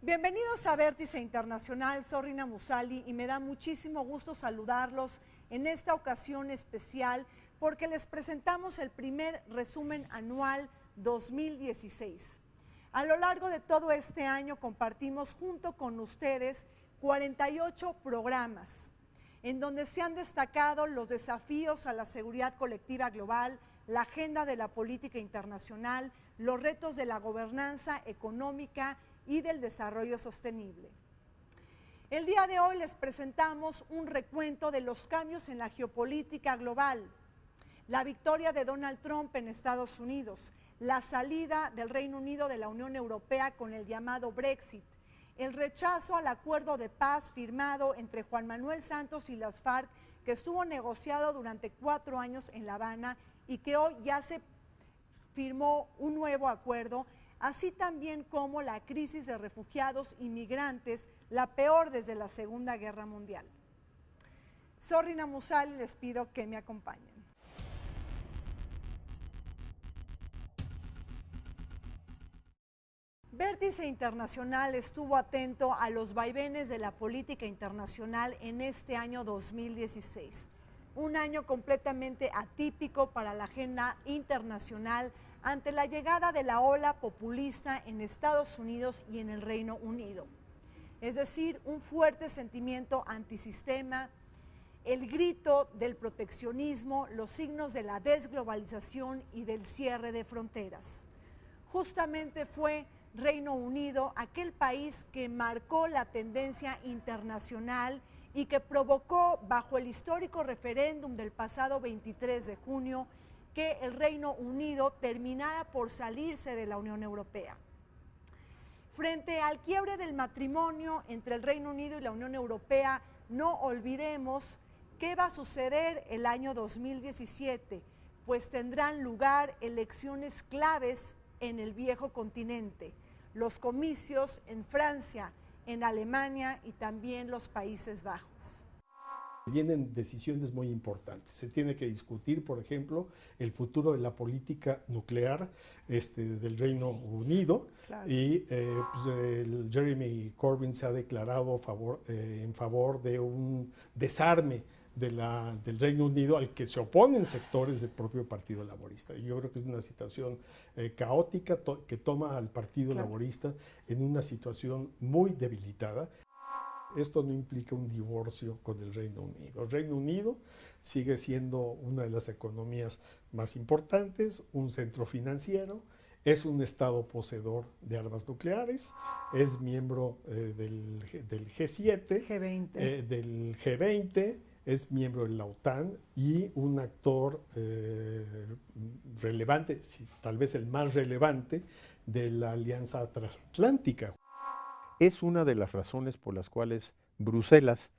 Bienvenidos a Vértice Internacional, soy Rina Musali y me da muchísimo gusto saludarlos en esta ocasión especial porque les presentamos el primer resumen anual 2016. A lo largo de todo este año compartimos junto con ustedes 48 programas en donde se han destacado los desafíos a la seguridad colectiva global, la agenda de la política internacional, los retos de la gobernanza económica y del desarrollo sostenible. El día de hoy les presentamos un recuento de los cambios en la geopolítica global, la victoria de Donald Trump en Estados Unidos, la salida del Reino Unido de la Unión Europea con el llamado Brexit, el rechazo al acuerdo de paz firmado entre Juan Manuel Santos y las FARC, que estuvo negociado durante 4 años en La Habana y que hoy ya se firmó un nuevo acuerdo, así también como la crisis de refugiados y migrantes, la peor desde la Segunda Guerra Mundial. Soy Rina Musali y les pido que me acompañen. Vértice Internacional estuvo atento a los vaivenes de la política internacional en este año 2016, un año completamente atípico para la agenda internacional ante la llegada de la ola populista en Estados Unidos y en el Reino Unido. Es decir, un fuerte sentimiento antisistema, el grito del proteccionismo, los signos de la desglobalización y del cierre de fronteras. Justamente fue Reino Unido aquel país que marcó la tendencia internacional y que provocó, bajo el histórico referéndum del pasado 23 de junio, que el Reino Unido terminara por salirse de la Unión Europea. Frente al quiebre del matrimonio entre el Reino Unido y la Unión Europea, no olvidemos qué va a suceder el año 2017, pues tendrán lugar elecciones claves en el viejo continente, los comicios en Francia, en Alemania y también los Países Bajos. Vienen decisiones muy importantes. Se tiene que discutir, por ejemplo, el futuro de la política nuclear del Reino Unido. Claro. Y el Jeremy Corbyn se ha declarado en favor de un desarme del Reino Unido, al que se oponen sectores del propio Partido Laborista. Y yo creo que es una situación caótica que toma al Partido Laborista en una situación muy debilitada. Esto no implica un divorcio con el Reino Unido. El Reino Unido sigue siendo una de las economías más importantes, un centro financiero, es un estado poseedor de armas nucleares, es miembro del G7, del G20, es miembro de la OTAN y un actor relevante, tal vez el más relevante, de la Alianza Transatlántica. Es una de las razones por las cuales Bruselas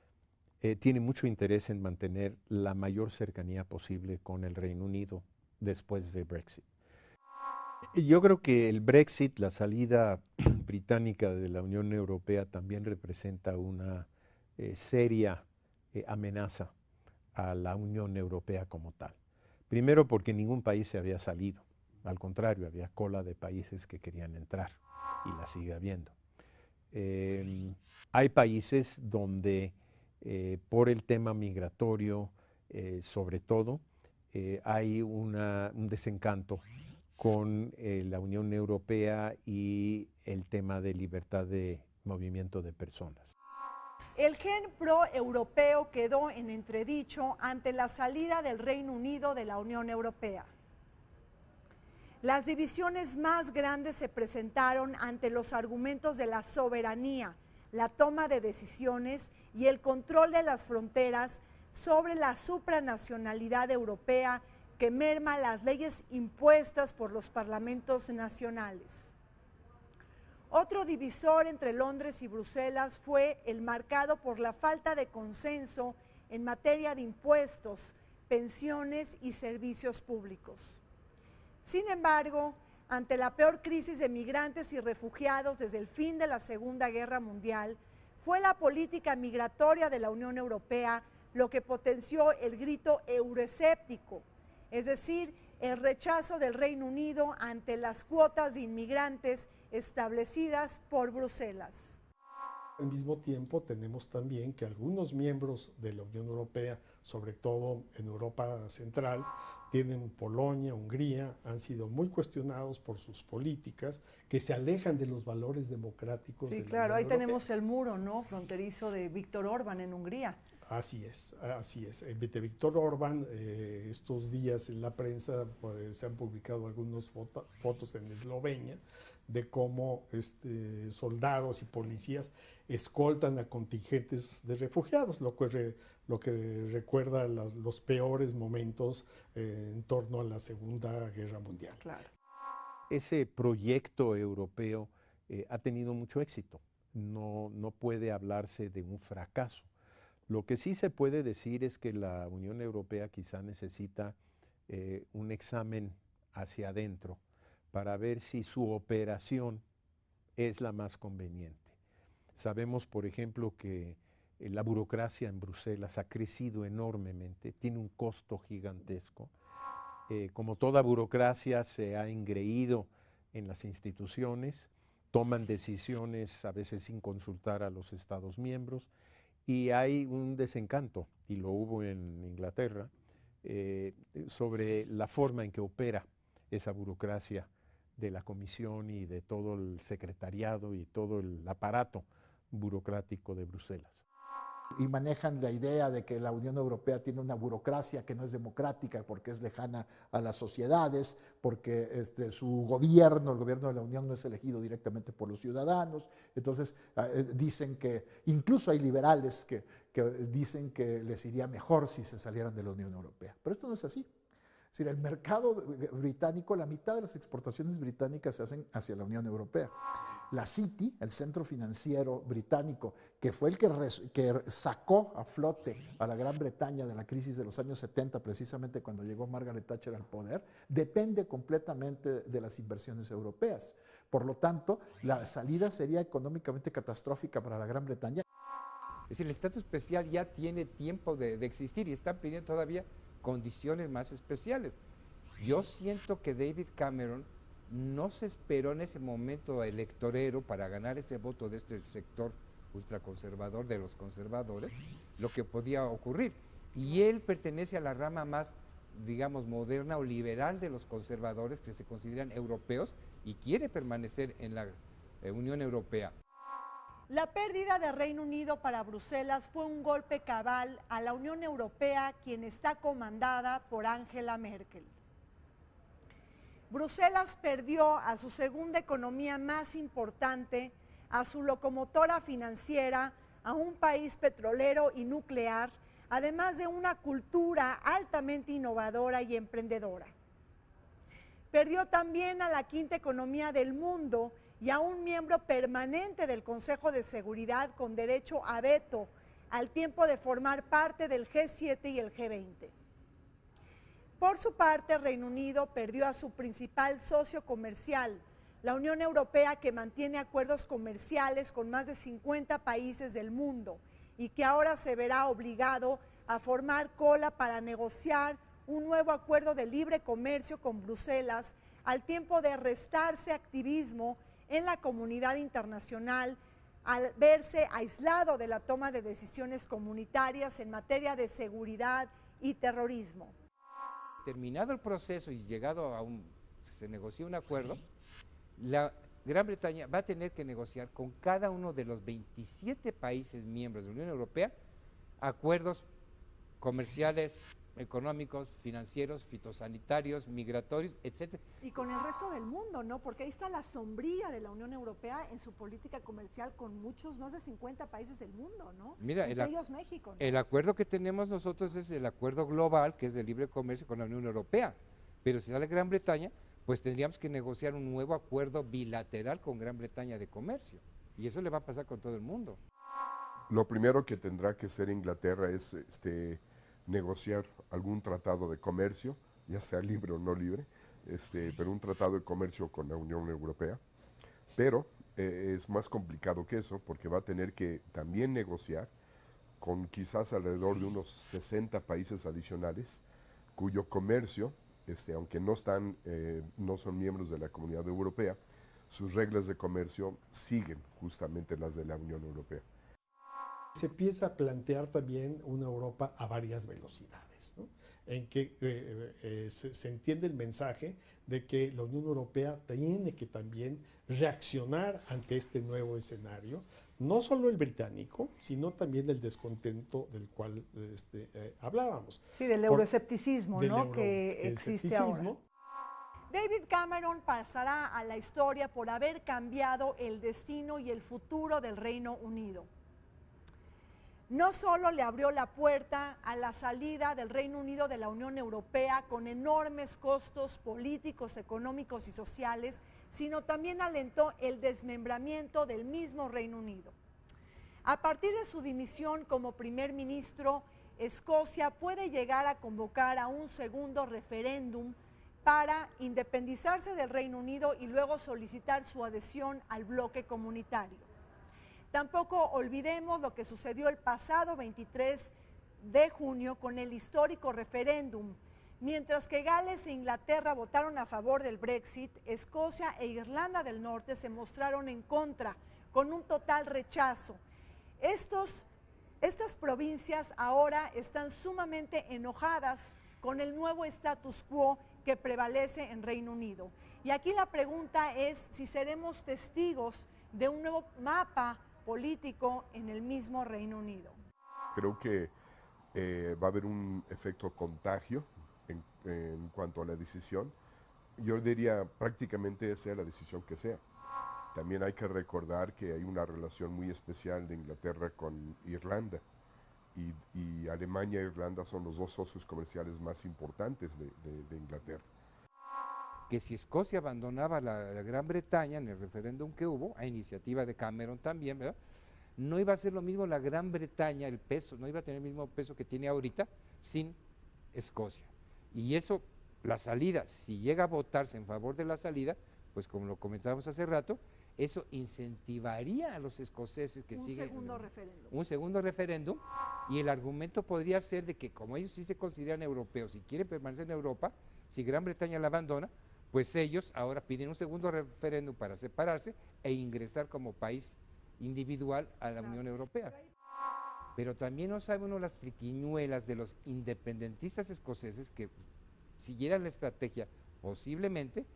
tiene mucho interés en mantener la mayor cercanía posible con el Reino Unido después de Brexit. Yo creo que el Brexit, la salida británica de la Unión Europea, también representa una seria amenaza a la Unión Europea como tal. Primero porque ningún país se había salido, al contrario, había cola de países que querían entrar y la sigue habiendo. Hay países donde por el tema migratorio, sobre todo, hay un desencanto con la Unión Europea y el tema de libertad de movimiento de personas. El gen pro-europeo quedó en entredicho ante la salida del Reino Unido de la Unión Europea. Las divisiones más grandes se presentaron ante los argumentos de la soberanía, la toma de decisiones y el control de las fronteras sobre la supranacionalidad europea que merma las leyes impuestas por los parlamentos nacionales. Otro divisor entre Londres y Bruselas fue el marcado por la falta de consenso en materia de impuestos, pensiones y servicios públicos. Sin embargo, ante la peor crisis de migrantes y refugiados desde el fin de la Segunda Guerra Mundial, fue la política migratoria de la Unión Europea lo que potenció el grito euroescéptico, es decir, el rechazo del Reino Unido ante las cuotas de inmigrantes establecidas por Bruselas. Al mismo tiempo, tenemos también que algunos miembros de la Unión Europea, sobre todo en Europa Central, tienen Polonia, Hungría, han sido muy cuestionados por sus políticas que se alejan de los valores democráticos Sí, de la claro, Unión ahí Europea. tenemos el muro, ¿no?, fronterizo de Víctor Orbán en Hungría. Así es, así es. De Víctor Orbán, estos días en la prensa pues, se han publicado algunas fotos en Eslovenia de cómo soldados y policías escoltan a contingentes de refugiados, lo que recuerda los peores momentos en torno a la Segunda Guerra Mundial. Claro. Ese proyecto europeo ha tenido mucho éxito. No puede hablarse de un fracaso. Lo que sí se puede decir es que la Unión Europea quizá necesita un examen hacia adentro para ver si su operación es la más conveniente. Sabemos, por ejemplo, que la burocracia en Bruselas ha crecido enormemente, tiene un costo gigantesco. Como toda burocracia, se ha engreído en las instituciones, toman decisiones a veces sin consultar a los Estados miembros, y hay un desencanto, y lo hubo en Inglaterra, sobre la forma en que opera esa burocracia de la Comisión y de todo el secretariado y todo el aparato burocrático de Bruselas. Y manejan la idea de que la Unión Europea tiene una burocracia que no es democrática porque es lejana a las sociedades, porque su gobierno, el gobierno de la Unión, no es elegido directamente por los ciudadanos. Entonces dicen que, incluso hay liberales que dicen que les iría mejor si se salieran de la Unión Europea. Pero esto no es así. Es decir, el mercado británico, la mitad de las exportaciones británicas se hacen hacia la Unión Europea. La Citi, el centro financiero británico, que fue el que sacó a flote a la Gran Bretaña de la crisis de los años 70, precisamente cuando llegó Margaret Thatcher al poder, depende completamente de las inversiones europeas. Por lo tanto, la salida sería económicamente catastrófica para la Gran Bretaña. Es decir, el estatus especial ya tiene tiempo de existir y están pidiendo todavía condiciones más especiales. Yo siento que David Cameron no se esperó en ese momento electorero para ganar ese voto de este sector ultraconservador, de los conservadores, lo que podía ocurrir. Y él pertenece a la rama más, digamos, moderna o liberal de los conservadores, que se consideran europeos, y quiere permanecer en la Unión Europea. La pérdida de Reino Unido para Bruselas fue un golpe cabal a la Unión Europea, quien está comandada por Angela Merkel. Bruselas perdió a su segunda economía más importante, a su locomotora financiera, a un país petrolero y nuclear, además de una cultura altamente innovadora y emprendedora. Perdió también a la quinta economía del mundo y a un miembro permanente del Consejo de Seguridad con derecho a veto, al tiempo de formar parte del G7 y el G20. Por su parte, Reino Unido perdió a su principal socio comercial, la Unión Europea, que mantiene acuerdos comerciales con más de 50 países del mundo y que ahora se verá obligado a formar cola para negociar un nuevo acuerdo de libre comercio con Bruselas, al tiempo de restarse activismo en la comunidad internacional al verse aislado de la toma de decisiones comunitarias en materia de seguridad y terrorismo. Terminado el proceso y llegado a se negoció un acuerdo, la Gran Bretaña va a tener que negociar con cada uno de los 27 países miembros de la Unión Europea acuerdos comerciales, económicos, financieros, fitosanitarios, migratorios, etcétera. Y con el resto del mundo, ¿no? Porque ahí está la sombrilla de la Unión Europea en su política comercial con muchos, más de 50 países del mundo, ¿no? Mira, entre ellos México, ¿no? El acuerdo que tenemos nosotros es el acuerdo global, que es de libre comercio con la Unión Europea. Pero si sale Gran Bretaña, pues tendríamos que negociar un nuevo acuerdo bilateral con Gran Bretaña de comercio. Y eso le va a pasar con todo el mundo. Lo primero que tendrá que hacer Inglaterra es negociar algún tratado de comercio, ya sea libre o no libre, pero un tratado de comercio con la Unión Europea. Pero es más complicado que eso, porque va a tener que también negociar con quizás alrededor de unos 60 países adicionales, cuyo comercio, aunque no son miembros de la Comunidad Europea, sus reglas de comercio siguen justamente las de la Unión Europea. Se empieza a plantear también una Europa a varias velocidades, ¿no? En que se entiende el mensaje de que la Unión Europea tiene que también reaccionar ante este nuevo escenario, no solo el británico, sino también el descontento del cual hablábamos. Sí, del euroescepticismo, ¿no? Que existe ahora. David Cameron pasará a la historia por haber cambiado el destino y el futuro del Reino Unido. No solo le abrió la puerta a la salida del Reino Unido de la Unión Europea con enormes costos políticos, económicos y sociales, sino también alentó el desmembramiento del mismo Reino Unido. A partir de su dimisión como primer ministro, Escocia puede llegar a convocar a un segundo referéndum para independizarse del Reino Unido y luego solicitar su adhesión al bloque comunitario. Tampoco olvidemos lo que sucedió el pasado 23 de junio con el histórico referéndum. Mientras que Gales e Inglaterra votaron a favor del Brexit, Escocia e Irlanda del Norte se mostraron en contra, con un total rechazo. Estas provincias ahora están sumamente enojadas con el nuevo status quo que prevalece en Reino Unido. Y aquí la pregunta es si seremos testigos de un nuevo mapa político en el mismo Reino Unido. Creo que va a haber un efecto contagio en cuanto a la decisión. Yo diría prácticamente sea la decisión que sea. También hay que recordar que hay una relación muy especial de Inglaterra con Irlanda. Y Alemania e Irlanda son los dos socios comerciales más importantes de Inglaterra. Que si Escocia abandonaba la Gran Bretaña en el referéndum que hubo, a iniciativa de Cameron también, ¿verdad?, no iba a ser lo mismo la Gran Bretaña, el peso, no iba a tener el mismo peso que tiene ahorita sin Escocia. Y eso, la salida, si llega a votarse en favor de la salida, pues como lo comentábamos hace rato, eso incentivaría a los escoceses que siguen un segundo referéndum, y el argumento podría ser de que como ellos sí se consideran europeos y quieren permanecer en Europa, si Gran Bretaña la abandona, pues ellos ahora piden un segundo referéndum para separarse e ingresar como país individual a la Unión Europea. Pero también no sabe uno las triquiñuelas de los independentistas escoceses que siguieran la estrategia posiblemente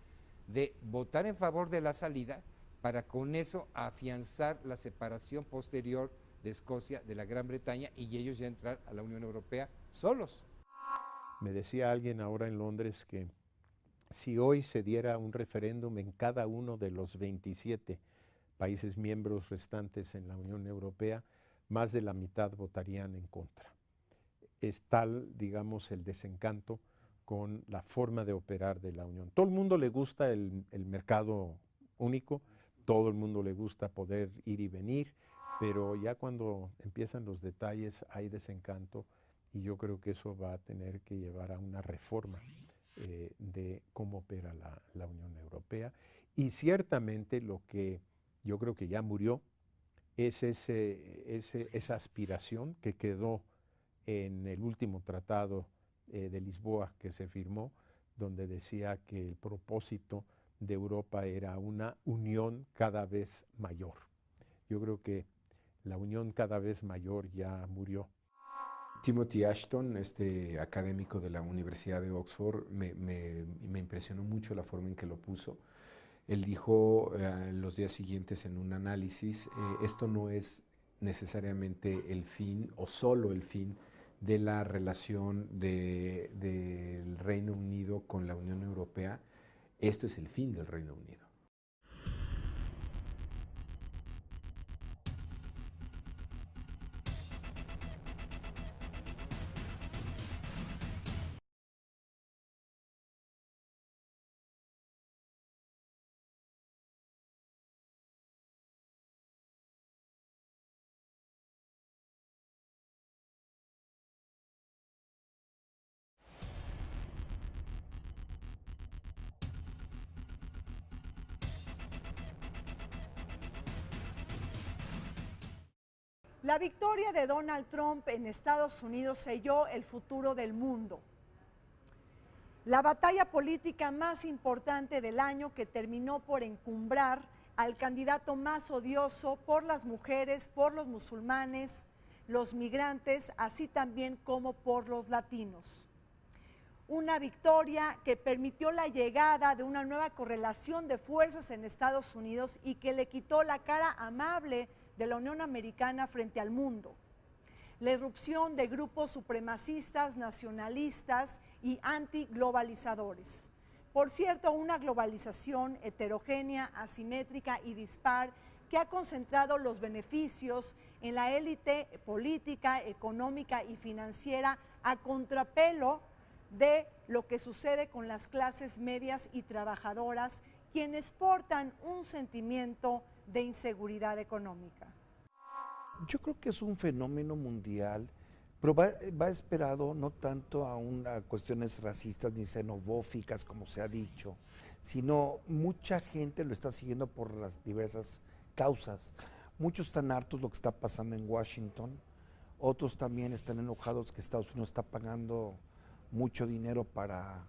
de votar en favor de la salida para con eso afianzar la separación posterior de Escocia de la Gran Bretaña y ellos ya entrar a la Unión Europea solos. Me decía alguien ahora en Londres que si hoy se diera un referéndum en cada uno de los 27 países miembros restantes en la Unión Europea, más de la mitad votarían en contra. Es tal, digamos, el desencanto con la forma de operar de la Unión. Todo el mundo le gusta el mercado único, todo el mundo le gusta poder ir y venir, pero ya cuando empiezan los detalles hay desencanto, y yo creo que eso va a tener que llevar a una reforma de cómo opera la Unión Europea. Y ciertamente lo que yo creo que ya murió es esa aspiración que quedó en el último tratado de Lisboa que se firmó, donde decía que el propósito de Europa era una unión cada vez mayor. Yo creo que la unión cada vez mayor ya murió. Timothy Ashton, este académico de la Universidad de Oxford, me impresionó mucho la forma en que lo puso. Él dijo los días siguientes en un análisis, esto no es necesariamente el fin o solo el fin de la relación del Reino Unido con la Unión Europea, esto es el fin del Reino Unido. La victoria de Donald Trump en Estados Unidos selló el futuro del mundo. La batalla política más importante del año que terminó por encumbrar al candidato más odioso por las mujeres, por los musulmanes, los migrantes, así también como por los latinos. Una victoria que permitió la llegada de una nueva correlación de fuerzas en Estados Unidos y que le quitó la cara amable de la Unión Americana frente al mundo. La irrupción de grupos supremacistas, nacionalistas y antiglobalizadores. Por cierto, una globalización heterogénea, asimétrica y dispar que ha concentrado los beneficios en la élite política, económica y financiera a contrapelo de lo que sucede con las clases medias y trabajadoras, quienes portan un sentimiento de inseguridad económica. Yo creo que es un fenómeno mundial, pero va esperado no tanto a cuestiones racistas ni xenofóbicas, como se ha dicho, sino mucha gente lo está siguiendo por las diversas causas. Muchos están hartos de lo que está pasando en Washington, otros también están enojados que Estados Unidos está pagando mucho dinero para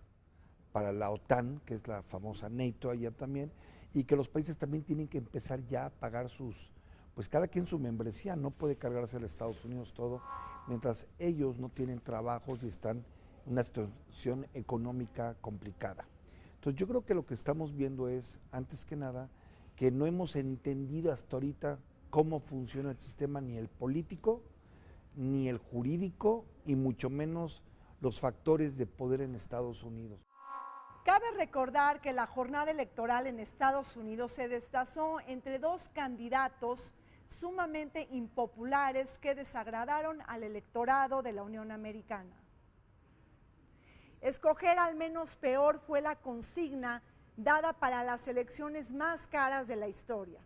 la OTAN, que es la famosa NATO allá también, y que los países también tienen que empezar ya a pagar pues cada quien su membresía, no puede cargarse a Estados Unidos todo, mientras ellos no tienen trabajos y están en una situación económica complicada. Entonces yo creo que lo que estamos viendo es, antes que nada, que no hemos entendido hasta ahorita cómo funciona el sistema, ni el político, ni el jurídico, y mucho menos los factores de poder en Estados Unidos. Cabe recordar que la jornada electoral en Estados Unidos se destazó entre dos candidatos sumamente impopulares que desagradaron al electorado de la Unión Americana. Escoger al menos peor fue la consigna dada para las elecciones más caras de la historia.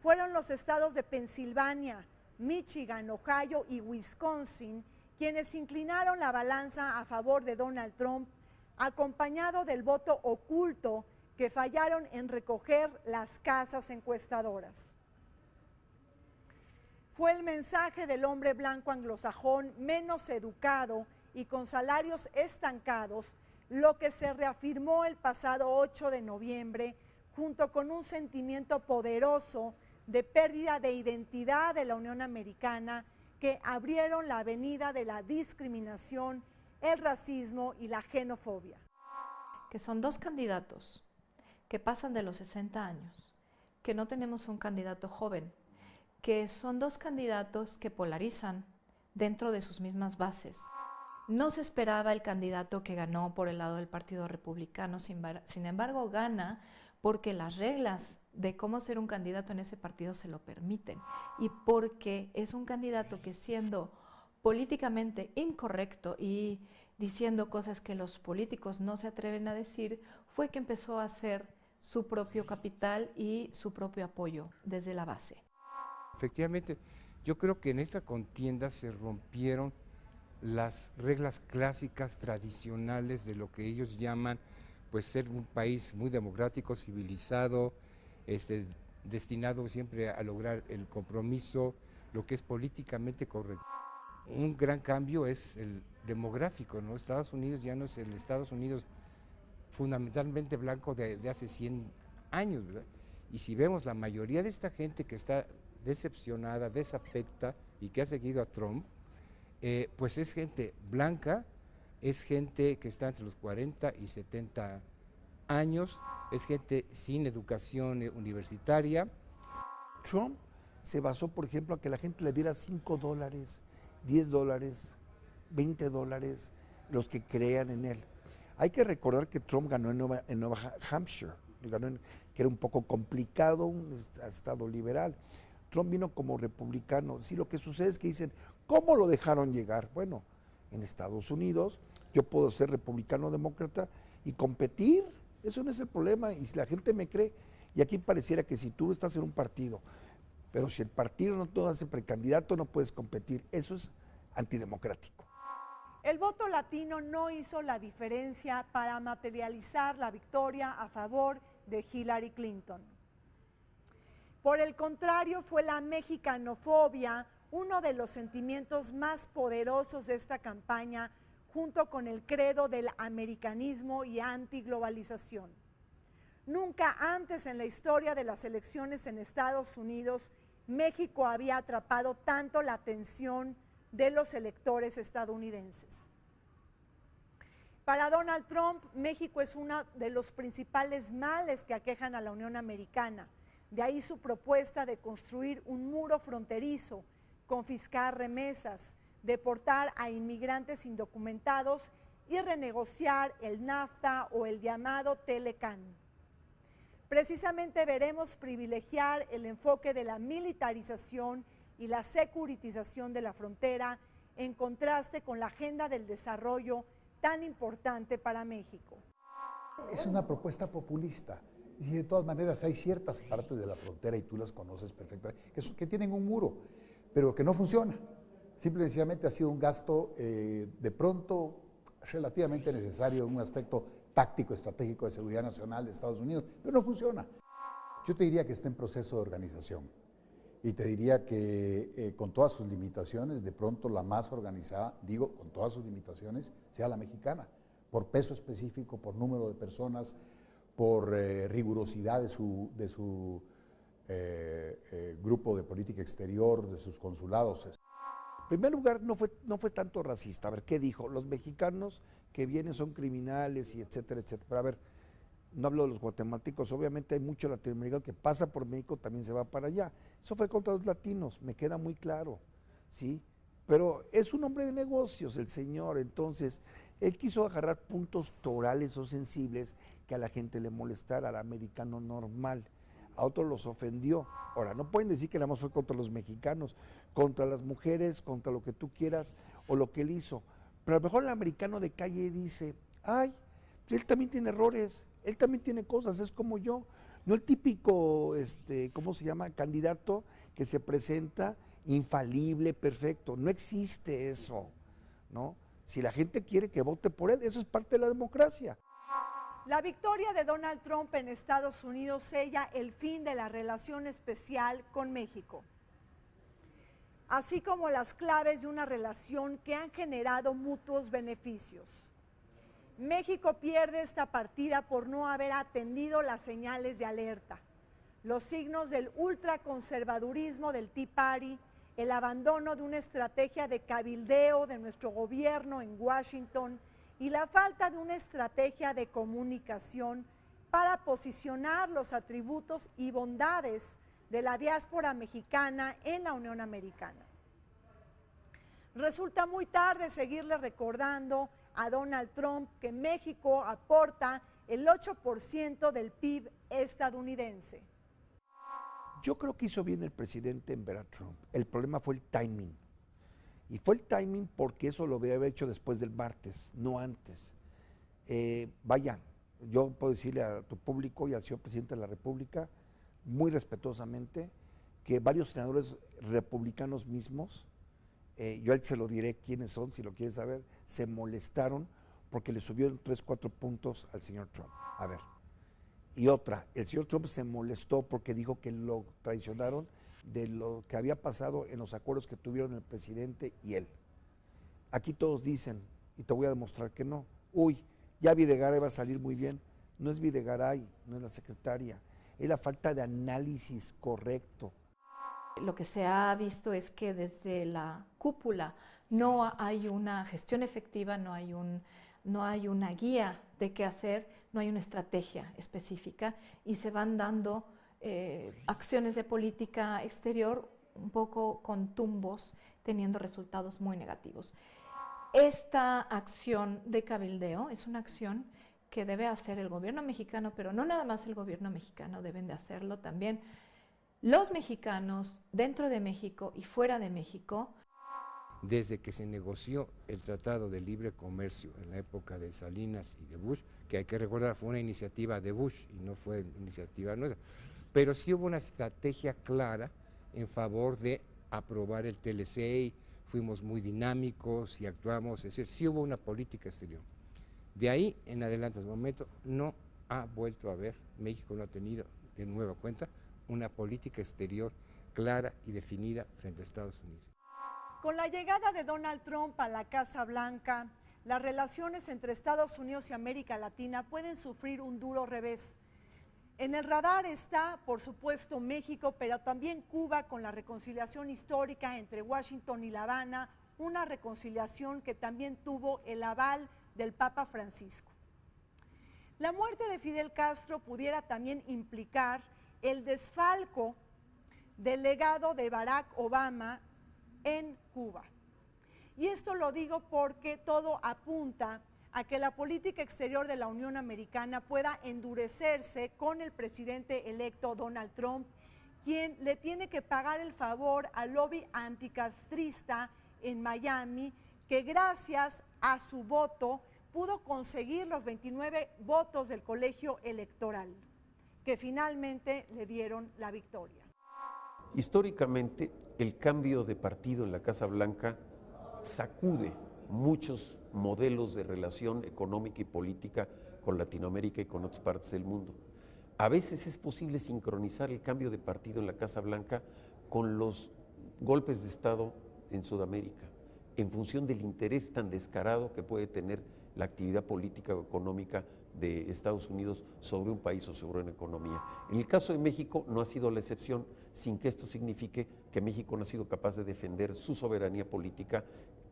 Fueron los estados de Pensilvania, Michigan, Ohio y Wisconsin quienes inclinaron la balanza a favor de Donald Trump, acompañado del voto oculto que fallaron en recoger las casas encuestadoras. Fue el mensaje del hombre blanco anglosajón menos educado y con salarios estancados lo que se reafirmó el pasado 8 de noviembre, junto con un sentimiento poderoso de pérdida de identidad de la Unión Americana que abrieron la avenida de la discriminación, el racismo y la xenofobia. Que son dos candidatos que pasan de los 60 años, que no tenemos un candidato joven, que son dos candidatos que polarizan dentro de sus mismas bases. No se esperaba el candidato que ganó por el lado del Partido Republicano, sin embargo gana porque las reglas de cómo ser un candidato en ese partido se lo permiten y porque es un candidato que, siendo políticamente incorrecto y diciendo cosas que los políticos no se atreven a decir, fue que empezó a hacer su propio capital y su propio apoyo desde la base. Efectivamente, yo creo que en esta contienda se rompieron las reglas clásicas, tradicionales de lo que ellos llaman pues ser un país muy democrático, civilizado, destinado siempre a lograr el compromiso, lo que es políticamente correcto. Un gran cambio es el demográfico, ¿no? Estados Unidos ya no es el Estados Unidos fundamentalmente blanco de hace 100 años, ¿verdad? Y si vemos la mayoría de esta gente que está decepcionada, desafecta y que ha seguido a Trump, pues es gente blanca, es gente que está entre los 40 y 70 años, es gente sin educación universitaria. Trump se basó, por ejemplo, a que la gente le diera $5, $10, $20, los que crean en él. Hay que recordar que Trump ganó en Nueva Hampshire, que era un poco complicado, un estado liberal. Trump vino como republicano. Sí, lo que sucede es que dicen, ¿cómo lo dejaron llegar? Bueno, en Estados Unidos yo puedo ser republicano o demócrata y competir. Eso no es el problema. Y si la gente me cree, y aquí pareciera que si tú estás en un partido, pero si el partido no te hace precandidato, no puedes competir. Eso es antidemocrático. El voto latino no hizo la diferencia para materializar la victoria a favor de Hillary Clinton. Por el contrario, fue la mexicanofobia uno de los sentimientos más poderosos de esta campaña, junto con el credo del americanismo y antiglobalización. Nunca antes en la historia de las elecciones en Estados Unidos, México había atrapado tanto la atención de los electores estadounidenses. Para Donald Trump, México es uno de los principales males que aquejan a la Unión Americana. De ahí su propuesta de construir un muro fronterizo, confiscar remesas, deportar a inmigrantes indocumentados y renegociar el NAFTA o el llamado Telecan. Precisamente veremos privilegiar el enfoque de la militarización y la securitización de la frontera en contraste con la agenda del desarrollo tan importante para México. Es una propuesta populista y de todas maneras hay ciertas partes de la frontera, y tú las conoces perfectamente, que tienen un muro, pero que no funciona. Simple y sencillamente ha sido un gasto de pronto relativamente necesario en un aspecto táctico, estratégico de seguridad nacional de Estados Unidos, pero no funciona. Yo te diría que está en proceso de organización y te diría que con todas sus limitaciones, de pronto la más organizada, digo con todas sus limitaciones, sea la mexicana, por peso específico, por número de personas, por rigurosidad de su grupo de política exterior, de sus consulados. En primer lugar, no fue tanto racista. A ver, ¿qué dijo? Los mexicanos que vienen son criminales y etcétera, etcétera. Pero a ver, no hablo de los guatemaltecos, obviamente hay mucho latinoamericano que pasa por México, también se va para allá. Eso fue contra los latinos, me queda muy claro, ¿sí? Pero es un hombre de negocios el señor, entonces él quiso agarrar puntos torales o sensibles que a la gente le molestara, al americano normal. A otros los ofendió. Ahora, no pueden decir que nada más fue contra los mexicanos, contra las mujeres, contra lo que tú quieras o lo que él hizo. Pero a lo mejor el americano de calle dice, ay, él también tiene errores, él también tiene cosas, es como yo. No el típico, ¿cómo se llama? Candidato que se presenta infalible, perfecto. No existe eso, ¿no? Si la gente quiere que vote por él, eso es parte de la democracia. La victoria de Donald Trump en Estados Unidos sella el fin de la relación especial con México, así como las claves de una relación que han generado mutuos beneficios. México pierde esta partida por no haber atendido las señales de alerta, los signos del ultraconservadurismo del Tea Party, el abandono de una estrategia de cabildeo de nuestro gobierno en Washington y la falta de una estrategia de comunicación para posicionar los atributos y bondades de la diáspora mexicana en la Unión Americana. Resulta muy tarde seguirle recordando a Donald Trump que México aporta el 8% del PIB estadounidense. Yo creo que hizo bien el presidente en ver a Trump. El problema fue el timing. Y fue el timing porque eso lo había hecho después del martes, no antes. Vaya, yo puedo decirle a tu público y al señor presidente de la República, muy respetuosamente, que varios senadores republicanos mismos, yo a él se lo diré quiénes son, si lo quieren saber, se molestaron porque le subieron 3, 4 puntos al señor Trump. A ver. Y otra, el señor Trump se molestó porque dijo que lo traicionaron de lo que había pasado en los acuerdos que tuvieron el presidente y él. Aquí todos dicen, y te voy a demostrar que no, uy, ya Videgaray va a salir muy bien. No es Videgaray, no es la secretaria, es la falta de análisis correcto. Lo que se ha visto es que desde la cúpula no hay una gestión efectiva, no hay una guía de qué hacer, no hay una estrategia específica y se van dando acciones de política exterior un poco con tumbos, teniendo resultados muy negativos. Esta acción de cabildeo es una acción que debe hacer el gobierno mexicano, pero no nada más el gobierno mexicano, deben de hacerlo también los mexicanos dentro de México y fuera de México. Desde que se negoció el Tratado de Libre Comercio en la época de Salinas y de Bush, que hay que recordar fue una iniciativa de Bush y no fue iniciativa nuestra, pero sí hubo una estrategia clara en favor de aprobar el TLC, fuimos muy dinámicos y actuamos, es decir, sí hubo una política exterior. De ahí en adelante, hasta el momento, no ha vuelto a haber, México no ha tenido de nueva cuenta una política exterior clara y definida frente a Estados Unidos. Con la llegada de Donald Trump a la Casa Blanca, las relaciones entre Estados Unidos y América Latina pueden sufrir un duro revés. En el radar está, por supuesto, México, pero también Cuba con la reconciliación histórica entre Washington y La Habana, una reconciliación que también tuvo el aval del Papa Francisco. La muerte de Fidel Castro pudiera también implicar el desfalco del legado de Barack Obama en Cuba. Y esto lo digo porque todo apunta a que la política exterior de la Unión Americana pueda endurecerse con el presidente electo Donald Trump, quien le tiene que pagar el favor al lobby anticastrista en Miami, que gracias a su voto pudo conseguir los 29 votos del colegio electoral, que finalmente le dieron la victoria. Históricamente, el cambio de partido en la Casa Blanca sacude muchos modelos de relación económica y política con Latinoamérica y con otras partes del mundo. A veces es posible sincronizar el cambio de partido en la Casa Blanca con los golpes de Estado en Sudamérica, en función del interés tan descarado que puede tener la actividad política o económica de Estados Unidos sobre un país o sobre una economía. En el caso de México no ha sido la excepción, sin que esto signifique que México no ha sido capaz de defender su soberanía política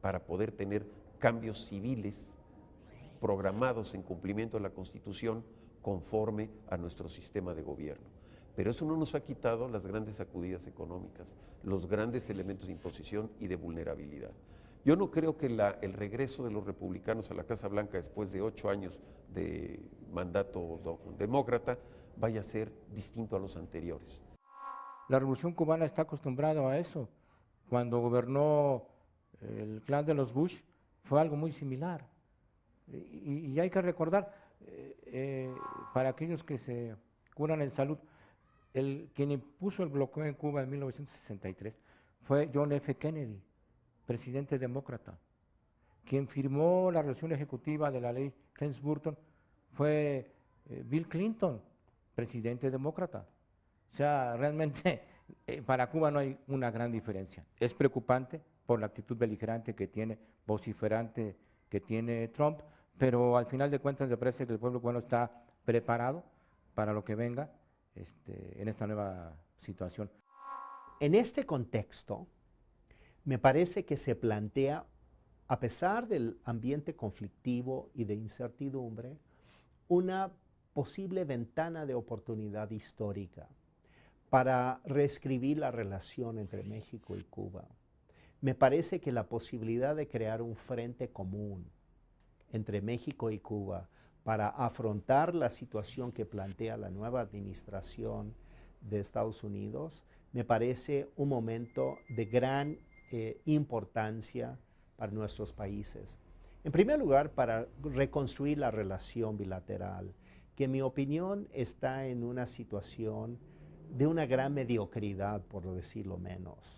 para poder tener cambios civiles programados en cumplimiento de la Constitución conforme a nuestro sistema de gobierno. Pero eso no nos ha quitado las grandes sacudidas económicas, los grandes elementos de imposición y de vulnerabilidad. Yo no creo que el regreso de los republicanos a la Casa Blanca después de 8 años de mandato demócrata vaya a ser distinto a los anteriores. La Revolución Cubana está acostumbrada a eso. Cuando gobernó el clan de los Bush fue algo muy similar. Y hay que recordar, para aquellos que se curan en salud, quien impuso el bloqueo en Cuba en 1963 fue John F. Kennedy, presidente demócrata. Quien firmó la resolución ejecutiva de la ley Helms-Burton fue Bill Clinton, presidente demócrata. O sea, realmente para Cuba no hay una gran diferencia. Es preocupante por la actitud beligerante que tiene, vociferante que tiene Trump, pero al final de cuentas me parece que el pueblo cubano está preparado para lo que venga en esta nueva situación. En este contexto, me parece que se plantea, a pesar del ambiente conflictivo y de incertidumbre, una posible ventana de oportunidad histórica para reescribir la relación entre México y Cuba. Me parece que la posibilidad de crear un frente común entre México y Cuba para afrontar la situación que plantea la nueva administración de Estados Unidos, me parece un momento de gran importancia para nuestros países. En primer lugar, para reconstruir la relación bilateral, que en mi opinión está en una situación de una gran mediocridad, por decirlo menos.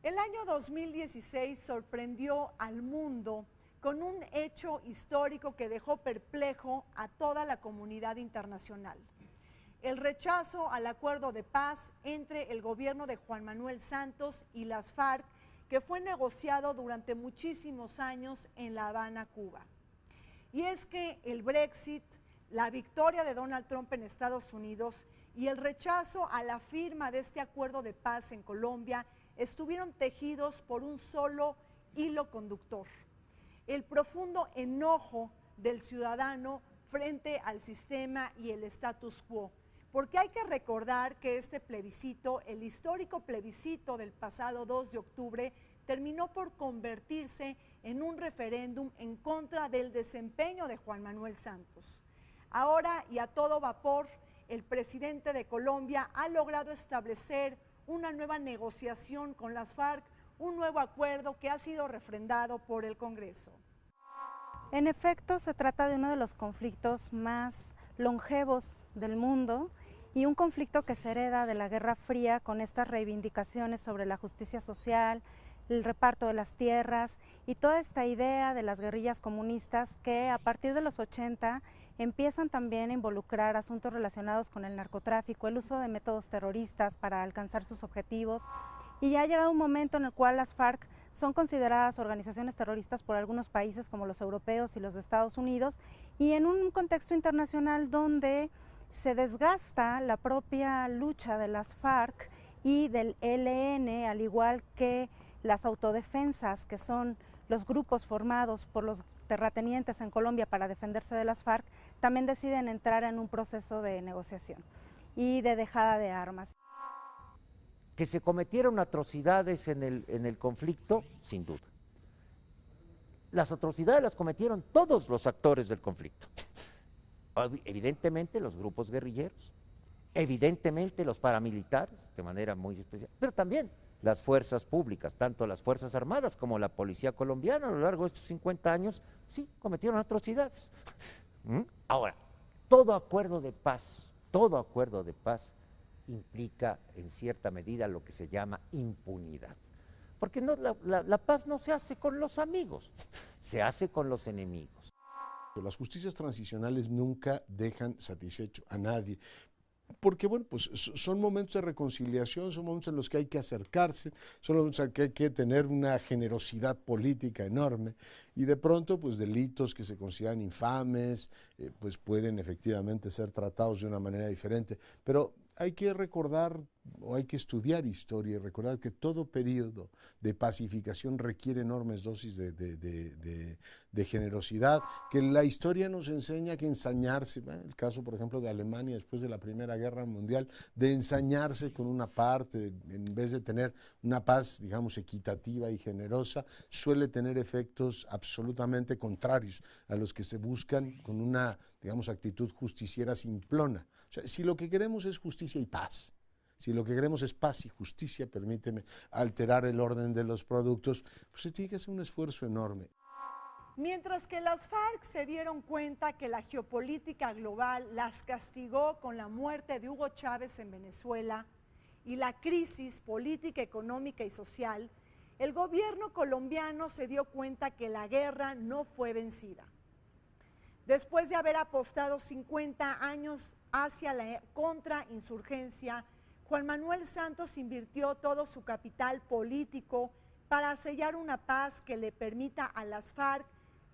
El año 2016 sorprendió al mundo con un hecho histórico que dejó perplejo a toda la comunidad internacional. El rechazo al acuerdo de paz entre el gobierno de Juan Manuel Santos y las FARC, que fue negociado durante muchísimos años en La Habana, Cuba. Y es que el Brexit, la victoria de Donald Trump en Estados Unidos y el rechazo a la firma de este acuerdo de paz en Colombia estuvieron tejidos por un solo hilo conductor: el profundo enojo del ciudadano frente al sistema y el status quo. Porque hay que recordar que este plebiscito, el histórico plebiscito del pasado 2 de octubre, terminó por convertirse en un referéndum en contra del desempeño de Juan Manuel Santos. Ahora, y a todo vapor, el presidente de Colombia ha logrado establecer una nueva negociación con las FARC, un nuevo acuerdo que ha sido refrendado por el Congreso. En efecto, se trata de uno de los conflictos más longevos del mundo y un conflicto que se hereda de la Guerra Fría con estas reivindicaciones sobre la justicia social, el reparto de las tierras y toda esta idea de las guerrillas comunistas que a partir de los 80 empiezan también a involucrar asuntos relacionados con el narcotráfico, el uso de métodos terroristas para alcanzar sus objetivos, y ya ha llegado un momento en el cual las FARC son consideradas organizaciones terroristas por algunos países como los europeos y los de Estados Unidos, y en un contexto internacional donde se desgasta la propia lucha de las FARC y del ELN, al igual que las autodefensas, que son los grupos formados por los terratenientes en Colombia para defenderse de las FARC, también deciden entrar en un proceso de negociación y de dejada de armas. Que se cometieron atrocidades en el conflicto, sin duda. Las atrocidades las cometieron todos los actores del conflicto. Evidentemente los grupos guerrilleros, evidentemente los paramilitares, de manera muy especial, pero también las fuerzas públicas, tanto las Fuerzas Armadas como la Policía Colombiana a lo largo de estos 50 años, sí, cometieron atrocidades. Ahora, todo acuerdo de paz implica en cierta medida lo que se llama impunidad. Porque no, la paz no se hace con los amigos, se hace con los enemigos. Las justicias transicionales nunca dejan satisfecho a nadie, porque bueno, pues son momentos de reconciliación, son momentos en los que hay que acercarse, son momentos en los que hay que tener una generosidad política enorme, y de pronto pues delitos que se consideran infames pues pueden efectivamente ser tratados de una manera diferente, pero hay que recordar o hay que estudiar historia y recordar que todo periodo de pacificación requiere enormes dosis de generosidad, que la historia nos enseña que ensañarse, el caso por ejemplo de Alemania después de la Primera Guerra Mundial, de ensañarse con una parte en vez de tener una paz digamos equitativa y generosa, suele tener efectos absolutamente contrarios a los que se buscan con una digamos actitud justiciera simplona. O sea, si lo que queremos es justicia y paz, si lo que queremos es paz y justicia, permíteme alterar el orden de los productos, pues se tiene que hacer un esfuerzo enorme. Mientras que las FARC se dieron cuenta que la geopolítica global las castigó con la muerte de Hugo Chávez en Venezuela y la crisis política, económica y social, el gobierno colombiano se dio cuenta que la guerra no fue vencida. Después de haber apostado 50 años hacia la contrainsurgencia, Juan Manuel Santos invirtió todo su capital político para sellar una paz que le permita a las FARC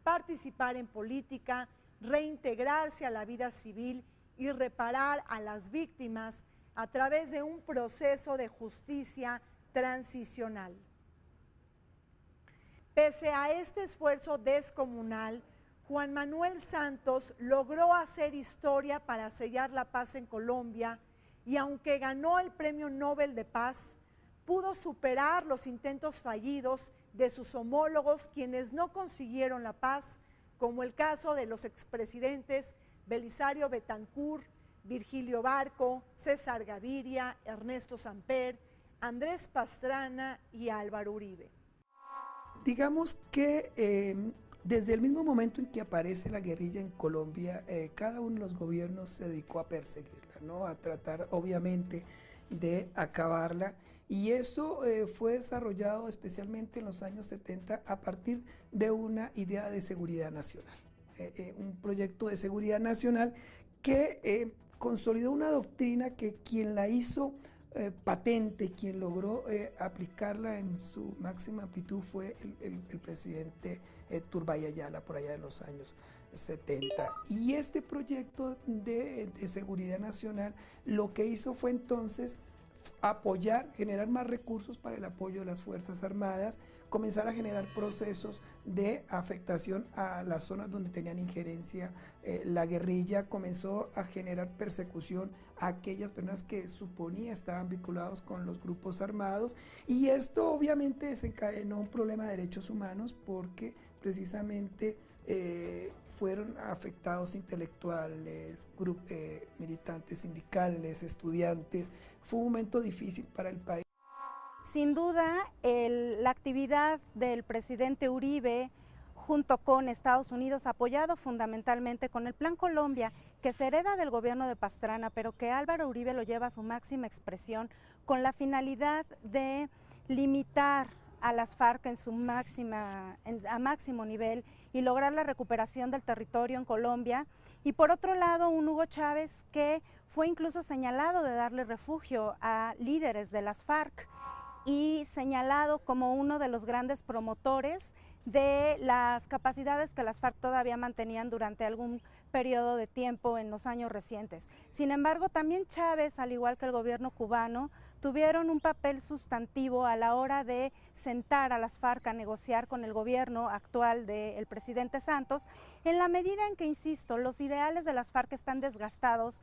participar en política, reintegrarse a la vida civil y reparar a las víctimas a través de un proceso de justicia transicional. Pese a este esfuerzo descomunal, Juan Manuel Santos logró hacer historia para sellar la paz en Colombia y aunque ganó el Premio Nobel de Paz, pudo superar los intentos fallidos de sus homólogos quienes no consiguieron la paz, como el caso de los expresidentes Belisario Betancur, Virgilio Barco, César Gaviria, Ernesto Samper, Andrés Pastrana y Álvaro Uribe. Digamos que desde el mismo momento en que aparece la guerrilla en Colombia, cada uno de los gobiernos se dedicó a perseguirla, ¿no? A tratar obviamente de acabarla, y eso fue desarrollado especialmente en los años 70 a partir de una idea de seguridad nacional, un proyecto de seguridad nacional que consolidó una doctrina que quien la hizo patente, quien logró aplicarla en su máxima amplitud fue el presidente Turbay Ayala, por allá en los años 70. Y este proyecto de seguridad nacional lo que hizo fue entonces apoyar, generar más recursos para el apoyo de las Fuerzas Armadas, comenzar a generar procesos de afectación a las zonas donde tenían injerencia la guerrilla, comenzó a generar persecución a aquellas personas que suponía estaban vinculados con los grupos armados, y esto obviamente desencadenó un problema de derechos humanos porque precisamente fueron afectados intelectuales, militantes sindicales, estudiantes. Fue un momento difícil para el país. Sin duda, la actividad del presidente Uribe junto con Estados Unidos, apoyado fundamentalmente con el Plan Colombia, que se hereda del gobierno de Pastrana, pero que Álvaro Uribe lo lleva a su máxima expresión con la finalidad de limitar a las FARC a máximo nivel y lograr la recuperación del territorio en Colombia. Y por otro lado, un Hugo Chávez que fue incluso señalado de darle refugio a líderes de las FARC y señalado como uno de los grandes promotores de las capacidades que las FARC todavía mantenían durante algún periodo de tiempo en los años recientes. Sin embargo, también Chávez, al igual que el gobierno cubano, tuvieron un papel sustantivo a la hora de sentar a las FARC a negociar con el gobierno actual del presidente Santos, en la medida en que, insisto, los ideales de las FARC están desgastados,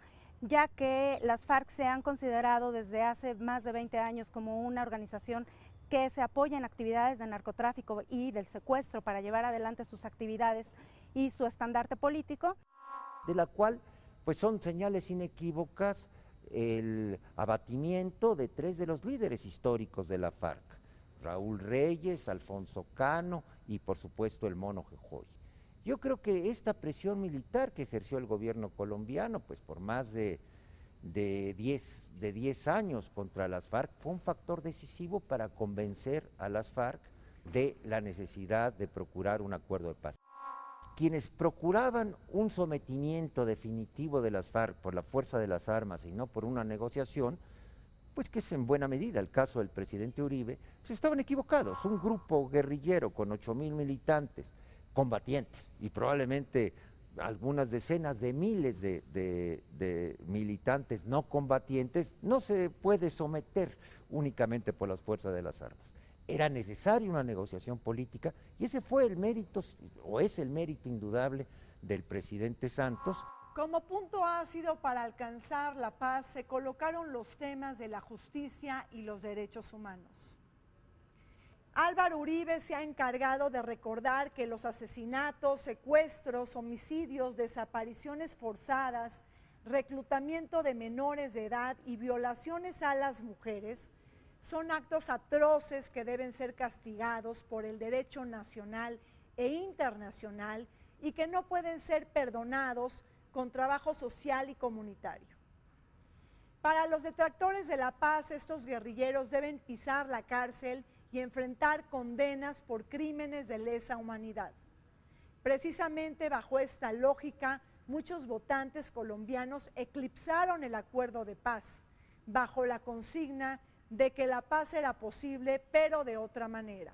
ya que las FARC se han considerado desde hace más de 20 años como una organización que se apoya en actividades de narcotráfico y del secuestro para llevar adelante sus actividades y su estandarte político. De la cual pues son señales inequívocas el abatimiento de 3 de los líderes históricos de la FARC, Raúl Reyes, Alfonso Cano y por supuesto el Mono Jojoy. Yo creo que esta presión militar que ejerció el gobierno colombiano, pues por más de 10 años contra las FARC, fue un factor decisivo para convencer a las FARC de la necesidad de procurar un acuerdo de paz. Quienes procuraban un sometimiento definitivo de las FARC por la fuerza de las armas y no por una negociación, pues que es en buena medida el caso del presidente Uribe, pues estaban equivocados. Un grupo guerrillero con 8,000 militantes, combatientes, y probablemente algunas decenas de miles de militantes no combatientes, no se puede someter únicamente por las fuerzas de las armas. Era necesaria una negociación política y ese fue el mérito, o es el mérito indudable del presidente Santos. Como punto ácido para alcanzar la paz se colocaron los temas de la justicia y los derechos humanos. Álvaro Uribe se ha encargado de recordar que los asesinatos, secuestros, homicidios, desapariciones forzadas, reclutamiento de menores de edad y violaciones a las mujeres son actos atroces que deben ser castigados por el derecho nacional e internacional y que no pueden ser perdonados con trabajo social y comunitario. Para los detractores de la paz, estos guerrilleros deben pisar la cárcel y enfrentar condenas por crímenes de lesa humanidad. Precisamente bajo esta lógica, muchos votantes colombianos eclipsaron el acuerdo de paz, bajo la consigna de que la paz era posible, pero de otra manera.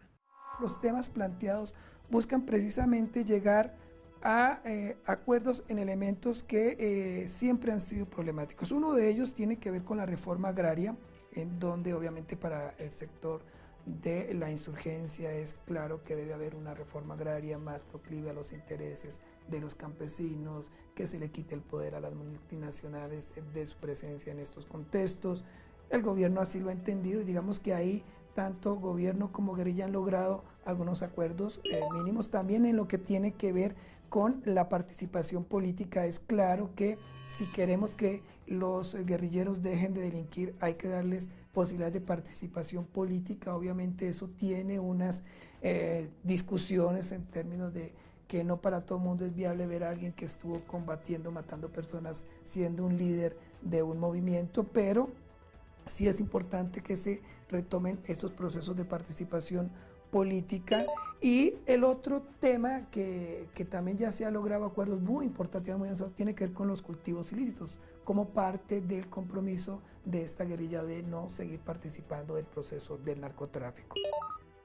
Los temas planteados buscan precisamente llegar a acuerdos en elementos que siempre han sido problemáticos. Uno de ellos tiene que ver con la reforma agraria, en donde obviamente para el sector de la insurgencia es claro que debe haber una reforma agraria más proclive a los intereses de los campesinos, que se le quite el poder a las multinacionales de su presencia en estos contextos. El gobierno así lo ha entendido y digamos que ahí tanto gobierno como guerrilla han logrado algunos acuerdos mínimos. También en lo que tiene que ver con la participación política es claro que si queremos que los guerrilleros dejen de delinquir hay que darles posibilidades de participación política. Obviamente eso tiene unas discusiones en términos de que no para todo el mundo es viable ver a alguien que estuvo combatiendo, matando personas, siendo un líder de un movimiento, pero sí es importante que se retomen estos procesos de participación política. Y el otro tema que también ya se ha logrado acuerdos muy importantes, muy avanzados, tiene que ver con los cultivos ilícitos, como parte del compromiso de esta guerrilla de no seguir participando del proceso del narcotráfico.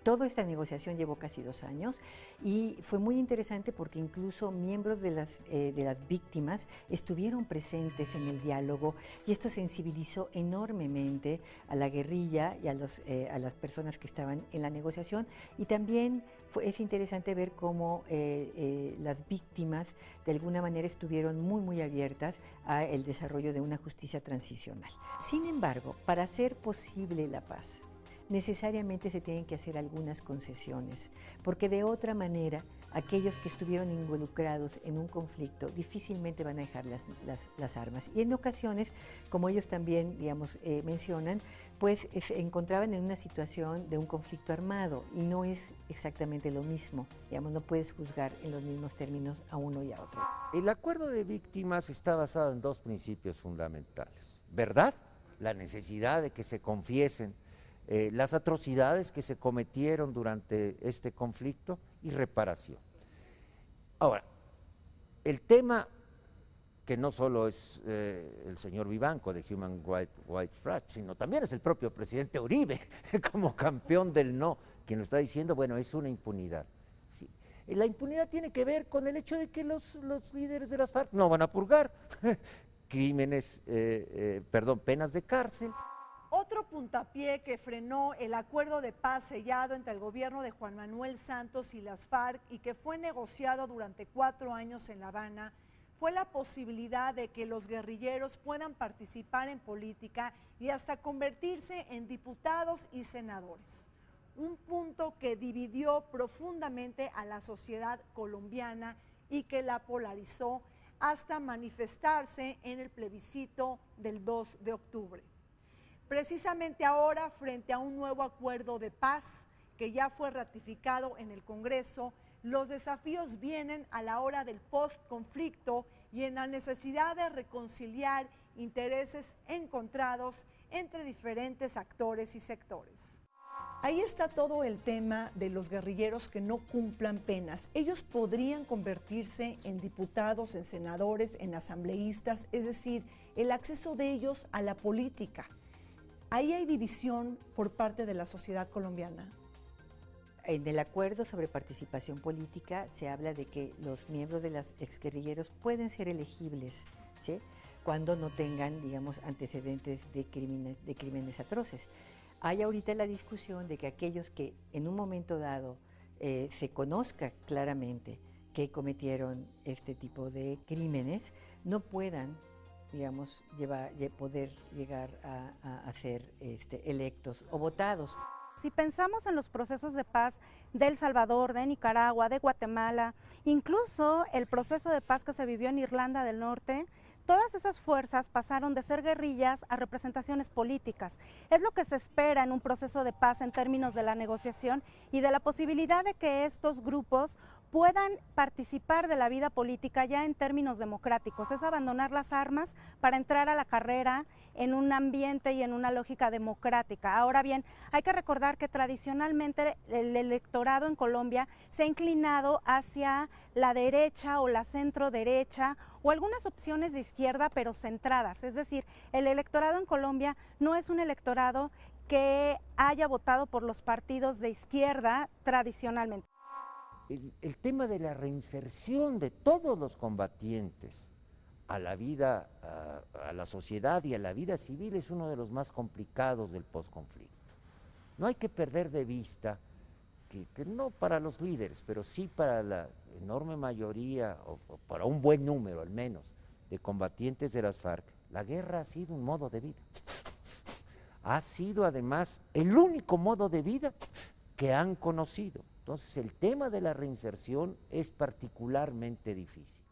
Toda esta negociación llevó casi 2 años y fue muy interesante porque incluso miembros de las víctimas estuvieron presentes en el diálogo y esto sensibilizó enormemente a la guerrilla y a las personas que estaban en la negociación, y también es interesante ver cómo las víctimas de alguna manera estuvieron muy abiertas al desarrollo de una justicia transicional. Sin embargo, para hacer posible la paz, necesariamente se tienen que hacer algunas concesiones, porque de otra manera aquellos que estuvieron involucrados en un conflicto difícilmente van a dejar las armas. Y en ocasiones, como ellos también, digamos, mencionan, pues se encontraban en una situación de un conflicto armado y no es exactamente lo mismo. Digamos, no puedes juzgar en los mismos términos a uno y a otro. El acuerdo de víctimas está basado en dos principios fundamentales. ¿Verdad? La necesidad de que se confiesen las atrocidades que se cometieron durante este conflicto y reparación. Ahora, el tema que no solo es el señor Vivanco de Human Rights Watch, sino también es el propio presidente Uribe, como campeón del no, quien lo está diciendo, bueno, es una impunidad. Sí. La impunidad tiene que ver con el hecho de que los líderes de las FARC no van a purgar penas de cárcel. Otro puntapié que frenó el acuerdo de paz sellado entre el gobierno de Juan Manuel Santos y las FARC y que fue negociado durante 4 años en La Habana fue la posibilidad de que los guerrilleros puedan participar en política y hasta convertirse en diputados y senadores. Un punto que dividió profundamente a la sociedad colombiana y que la polarizó hasta manifestarse en el plebiscito del 2 de octubre. Precisamente ahora, frente a un nuevo acuerdo de paz que ya fue ratificado en el Congreso, los desafíos vienen a la hora del post-conflicto y en la necesidad de reconciliar intereses encontrados entre diferentes actores y sectores. Ahí está todo el tema de los guerrilleros que no cumplan penas. Ellos podrían convertirse en diputados, en senadores, en asambleístas, es decir, el acceso de ellos a la política. Ahí hay división por parte de la sociedad colombiana. En el acuerdo sobre participación política se habla de que los miembros de los exguerrilleros pueden ser elegibles, ¿sí?, cuando no tengan, digamos, antecedentes de crímenes atroces. Hay ahorita la discusión de que aquellos que en un momento dado se conozca claramente que cometieron este tipo de crímenes, no puedan, digamos, poder llegar a ser electos o votados. Si pensamos en los procesos de paz de El Salvador, de Nicaragua, de Guatemala, incluso el proceso de paz que se vivió en Irlanda del Norte, todas esas fuerzas pasaron de ser guerrillas a representaciones políticas. Es lo que se espera en un proceso de paz en términos de la negociación y de la posibilidad de que estos grupos puedan participar de la vida política ya en términos democráticos. Es abandonar las armas para entrar a la carrera en un ambiente y en una lógica democrática. Ahora bien, hay que recordar que tradicionalmente el electorado en Colombia se ha inclinado hacia la derecha o la centro derecha o algunas opciones de izquierda pero centradas. Es decir, el electorado en Colombia no es un electorado que haya votado por los partidos de izquierda tradicionalmente. El tema de la reinserción de todos los combatientes a la vida, a la sociedad y a la vida civil es uno de los más complicados del posconflicto. No hay que perder de vista que no para los líderes, pero sí para la enorme mayoría, o para un buen número al menos, de combatientes de las FARC, la guerra ha sido un modo de vida. Ha sido además el único modo de vida que han conocido. Entonces el tema de la reinserción es particularmente difícil.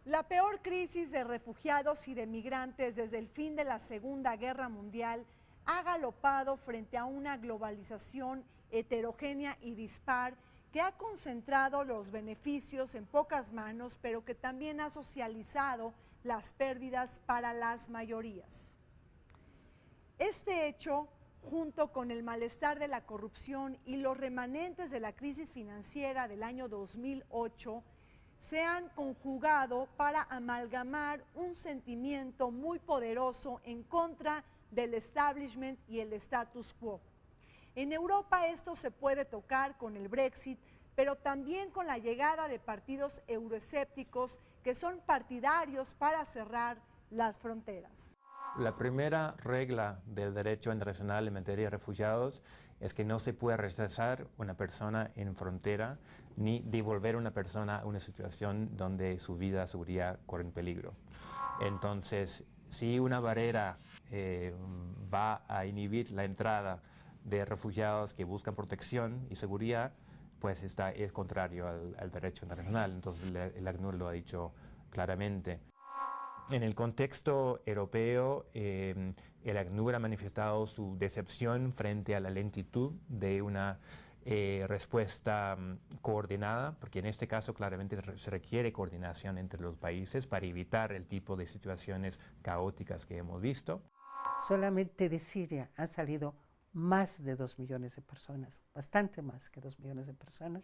La peor crisis de refugiados y de migrantes desde el fin de la Segunda Guerra Mundial ha galopado frente a una globalización heterogénea y dispar que ha concentrado los beneficios en pocas manos, pero que también ha socializado las pérdidas para las mayorías. Este hecho, junto con el malestar de la corrupción y los remanentes de la crisis financiera del año 2008, se han conjugado para amalgamar un sentimiento muy poderoso en contra del establishment y el status quo. En Europa esto se puede tocar con el Brexit, pero también con la llegada de partidos euroescépticos que son partidarios para cerrar las fronteras. La primera regla del derecho internacional en materia de refugiados es que no se puede rechazar una persona en frontera ni devolver a una persona a una situación donde su vida o seguridad corren peligro. Entonces, si una barrera va a inhibir la entrada de refugiados que buscan protección y seguridad, pues es contrario al derecho internacional. Entonces el ACNUR lo ha dicho claramente. En el contexto europeo, el ACNUR ha manifestado su decepción frente a la lentitud de una respuesta coordinada, porque en este caso claramente se requiere coordinación entre los países para evitar el tipo de situaciones caóticas que hemos visto. Solamente de Siria han salido más de 2 millones de personas, bastante más que 2 millones de personas.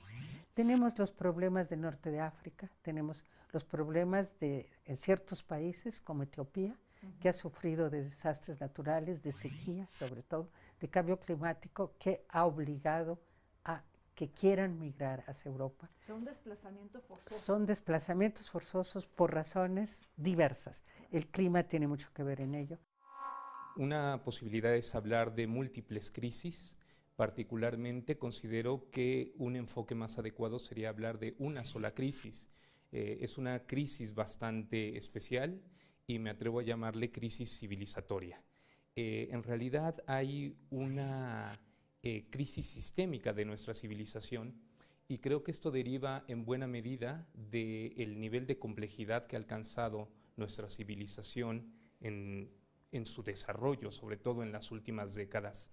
Tenemos los problemas del norte de África, tenemos los problemas en ciertos países como Etiopía, que ha sufrido de desastres naturales, de sequía, sobre todo, de cambio climático, que ha obligado a que quieran migrar hacia Europa. Son desplazamientos forzosos. Son desplazamientos forzosos por razones diversas. El clima tiene mucho que ver en ello. Una posibilidad es hablar de múltiples crisis. Particularmente considero que un enfoque más adecuado sería hablar de una sola crisis. Es una crisis bastante especial y me atrevo a llamarle crisis civilizatoria. En realidad hay una crisis sistémica de nuestra civilización y creo que esto deriva en buena medida del nivel de complejidad que ha alcanzado nuestra civilización en su desarrollo, sobre todo en las últimas décadas,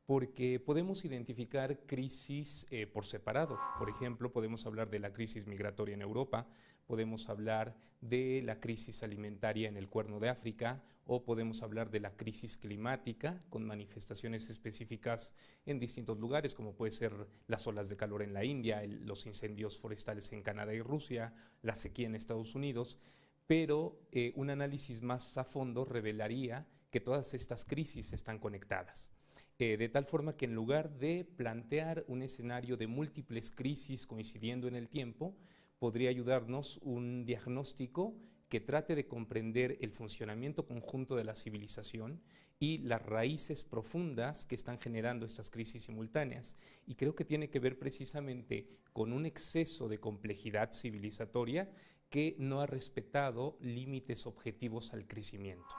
porque podemos identificar crisis por separado. Por ejemplo, podemos hablar de la crisis migratoria en Europa, podemos hablar de la crisis alimentaria en el Cuerno de África, o podemos hablar de la crisis climática con manifestaciones específicas en distintos lugares, como puede ser las olas de calor en la India, los incendios forestales en Canadá y Rusia, la sequía en Estados Unidos. Pero un análisis más a fondo revelaría que todas estas crisis están conectadas. De tal forma que en lugar de plantear un escenario de múltiples crisis coincidiendo en el tiempo, podría ayudarnos un diagnóstico que trate de comprender el funcionamiento conjunto de la civilización y las raíces profundas que están generando estas crisis simultáneas. Y creo que tiene que ver precisamente con un exceso de complejidad civilizatoria que no ha respetado límites objetivos al crecimiento.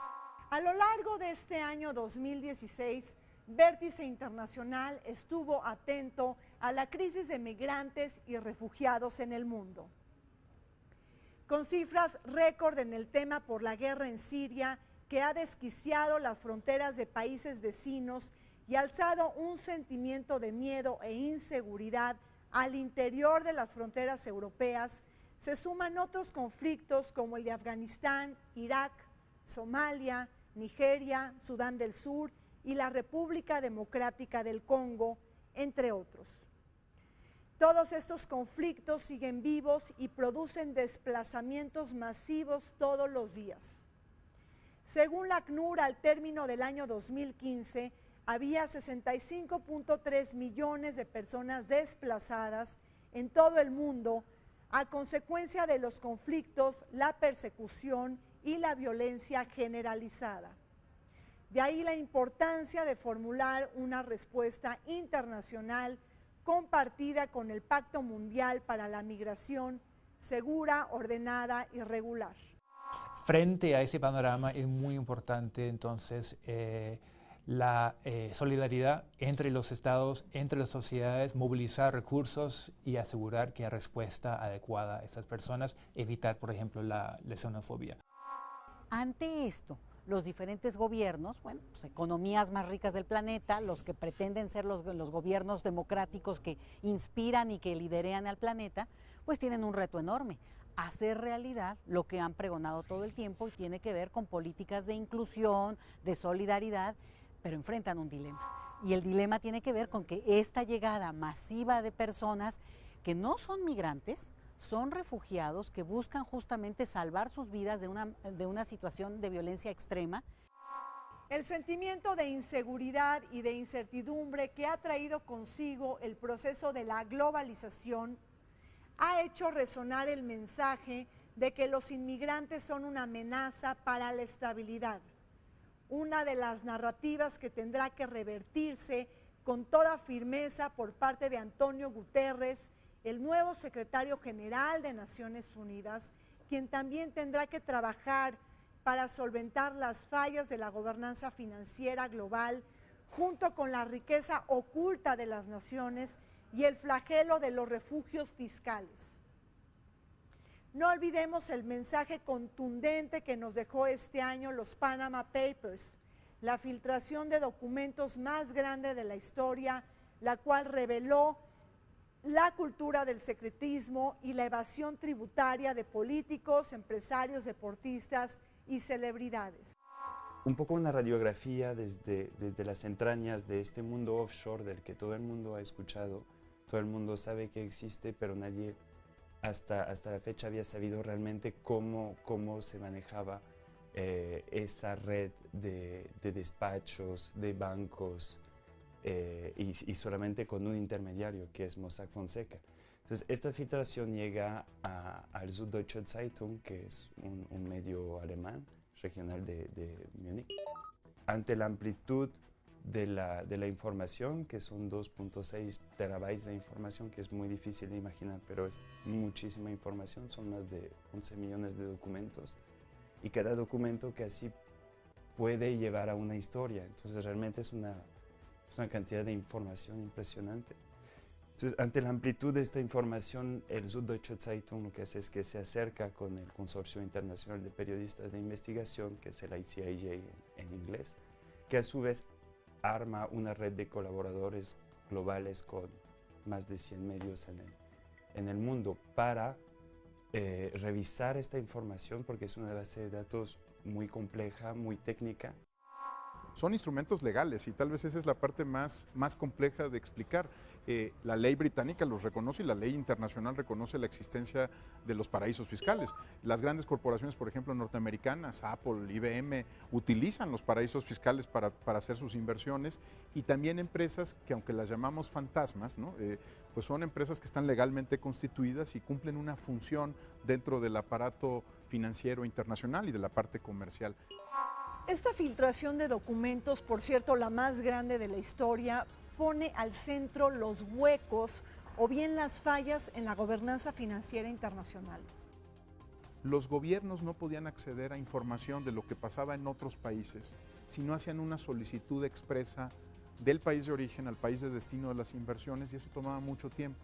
A lo largo de este año 2016, Vértice Internacional estuvo atento a la crisis de migrantes y refugiados en el mundo. Con cifras récord en el tema por la guerra en Siria, que ha desquiciado las fronteras de países vecinos y alzado un sentimiento de miedo e inseguridad al interior de las fronteras europeas, se suman otros conflictos como el de Afganistán, Irak, Somalia, Nigeria, Sudán del Sur y la República Democrática del Congo, entre otros. Todos estos conflictos siguen vivos y producen desplazamientos masivos todos los días. Según la ACNUR, al término del año 2015, había 65.3 millones de personas desplazadas en todo el mundo a consecuencia de los conflictos, la persecución y la violencia generalizada. De ahí la importancia de formular una respuesta internacional compartida con el Pacto Mundial para la Migración segura, ordenada y regular. Frente a ese panorama es muy importante entonces la solidaridad entre los estados, entre las sociedades, movilizar recursos y asegurar que hay respuesta adecuada a estas personas, evitar, por ejemplo, la xenofobia. Ante esto, los diferentes gobiernos, bueno, pues economías más ricas del planeta, los que pretenden ser los gobiernos democráticos que inspiran y que liderean al planeta, pues tienen un reto enorme, hacer realidad lo que han pregonado todo el tiempo y tiene que ver con políticas de inclusión, de solidaridad, pero enfrentan un dilema. Y el dilema tiene que ver con que esta llegada masiva de personas que no son migrantes, son refugiados que buscan justamente salvar sus vidas de una situación de violencia extrema. El sentimiento de inseguridad y de incertidumbre que ha traído consigo el proceso de la globalización ha hecho resonar el mensaje de que los inmigrantes son una amenaza para la estabilidad. Una de las narrativas que tendrá que revertirse con toda firmeza por parte de Antonio Guterres, el nuevo secretario general de Naciones Unidas, quien también tendrá que trabajar para solventar las fallas de la gobernanza financiera global, junto con la riqueza oculta de las naciones y el flagelo de los refugios fiscales. No olvidemos el mensaje contundente que nos dejó este año los Panama Papers, la filtración de documentos más grande de la historia, la cual reveló la cultura del secretismo y la evasión tributaria de políticos, empresarios, deportistas y celebridades. Un poco una radiografía desde las entrañas de este mundo offshore del que todo el mundo ha escuchado, todo el mundo sabe que existe, pero nadie hasta la fecha había sabido realmente cómo se manejaba esa red de despachos, de bancos, y solamente con un intermediario que es Mossack Fonseca. Entonces, esta filtración llega al Süddeutsche Zeitung, que es un medio alemán regional de Múnich. Ante la amplitud de la información, que son 2.6 terabytes de información, que es muy difícil de imaginar, pero es muchísima información, son más de 11 millones de documentos, y cada documento casi puede llevar a una historia. Entonces, realmente es una cantidad de información impresionante. Entonces, ante la amplitud de esta información, el Süddeutsche Zeitung lo que hace es que se acerca con el Consorcio Internacional de Periodistas de Investigación, que es el ICIJ en inglés, que a su vez arma una red de colaboradores globales con más de 100 medios en el mundo para revisar esta información, porque es una base de datos muy compleja, muy técnica. Son instrumentos legales y tal vez esa es la parte más compleja de explicar. La ley británica los reconoce y la ley internacional reconoce la existencia de los paraísos fiscales. Las grandes corporaciones, por ejemplo, norteamericanas, Apple, IBM, utilizan los paraísos fiscales para hacer sus inversiones, y también empresas que, aunque las llamamos fantasmas, ¿no? Pues son empresas que están legalmente constituidas y cumplen una función dentro del aparato financiero internacional y de la parte comercial. Esta filtración de documentos, por cierto, la más grande de la historia, pone al centro los huecos o bien las fallas en la gobernanza financiera internacional. Los gobiernos no podían acceder a información de lo que pasaba en otros países si no hacían una solicitud expresa del país de origen al país de destino de las inversiones, y eso tomaba mucho tiempo.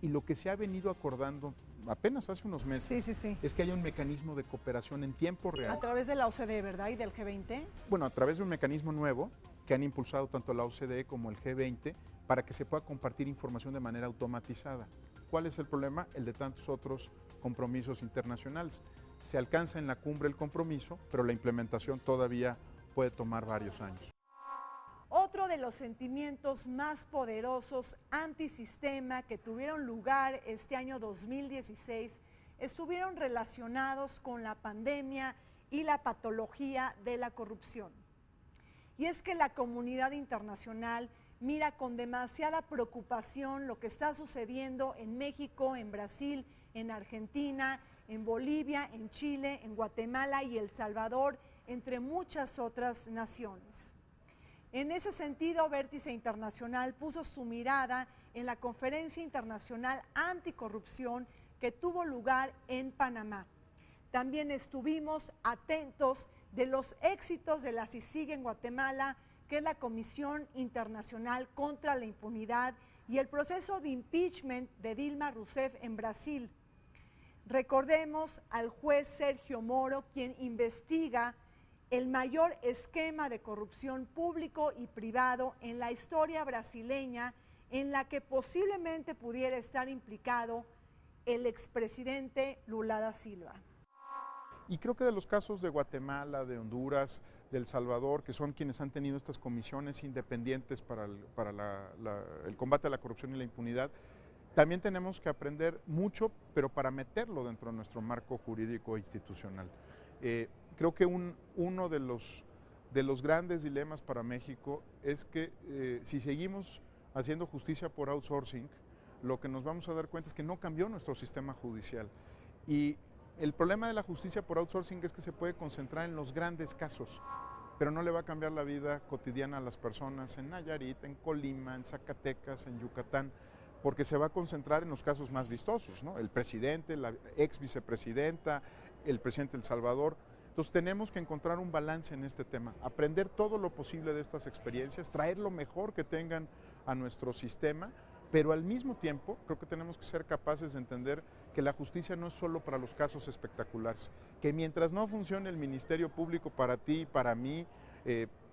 Y lo que se ha venido acordando apenas hace unos meses es que haya un mecanismo de cooperación en tiempo real. A través de la OCDE, ¿verdad? ¿Y del G20? Bueno, a través de un mecanismo nuevo que han impulsado tanto la OCDE como el G20 para que se pueda compartir información de manera automatizada. ¿Cuál es el problema? El de tantos otros compromisos internacionales. Se alcanza en la cumbre el compromiso, pero la implementación todavía puede tomar varios años. Otro de los sentimientos más poderosos antisistema que tuvieron lugar este año 2016 estuvieron relacionados con la pandemia y la patología de la corrupción. Y es que la comunidad internacional mira con demasiada preocupación lo que está sucediendo en México, en Brasil, en Argentina, en Bolivia, en Chile, en Guatemala y El Salvador, entre muchas otras naciones. En ese sentido, Vértice Internacional puso su mirada en la Conferencia Internacional Anticorrupción que tuvo lugar en Panamá. También estuvimos atentos de los éxitos de la CICIG en Guatemala, que es la Comisión Internacional contra la Impunidad, y el proceso de impeachment de Dilma Rousseff en Brasil. Recordemos al juez Sergio Moro, quien investiga el mayor esquema de corrupción público y privado en la historia brasileña, en la que posiblemente pudiera estar implicado el expresidente Lula da Silva. Y creo que de los casos de Guatemala, de Honduras, de El Salvador, que son quienes han tenido estas comisiones independientes para el combate a la corrupción y la impunidad, también tenemos que aprender mucho, pero para meterlo dentro de nuestro marco jurídico e institucional. Creo que uno de los de los grandes dilemas para México es que si seguimos haciendo justicia por outsourcing, lo que nos vamos a dar cuenta es que no cambió nuestro sistema judicial. Y el problema de la justicia por outsourcing es que se puede concentrar en los grandes casos, pero no le va a cambiar la vida cotidiana a las personas en Nayarit, en Colima, en Zacatecas, en Yucatán, porque se va a concentrar en los casos más vistosos, ¿no? El presidente, la ex vicepresidenta, el presidente de El Salvador. Entonces tenemos que encontrar un balance en este tema, aprender todo lo posible de estas experiencias, traer lo mejor que tengan a nuestro sistema, pero al mismo tiempo creo que tenemos que ser capaces de entender que la justicia no es solo para los casos espectaculares, que mientras no funcione el Ministerio Público para ti, para mí,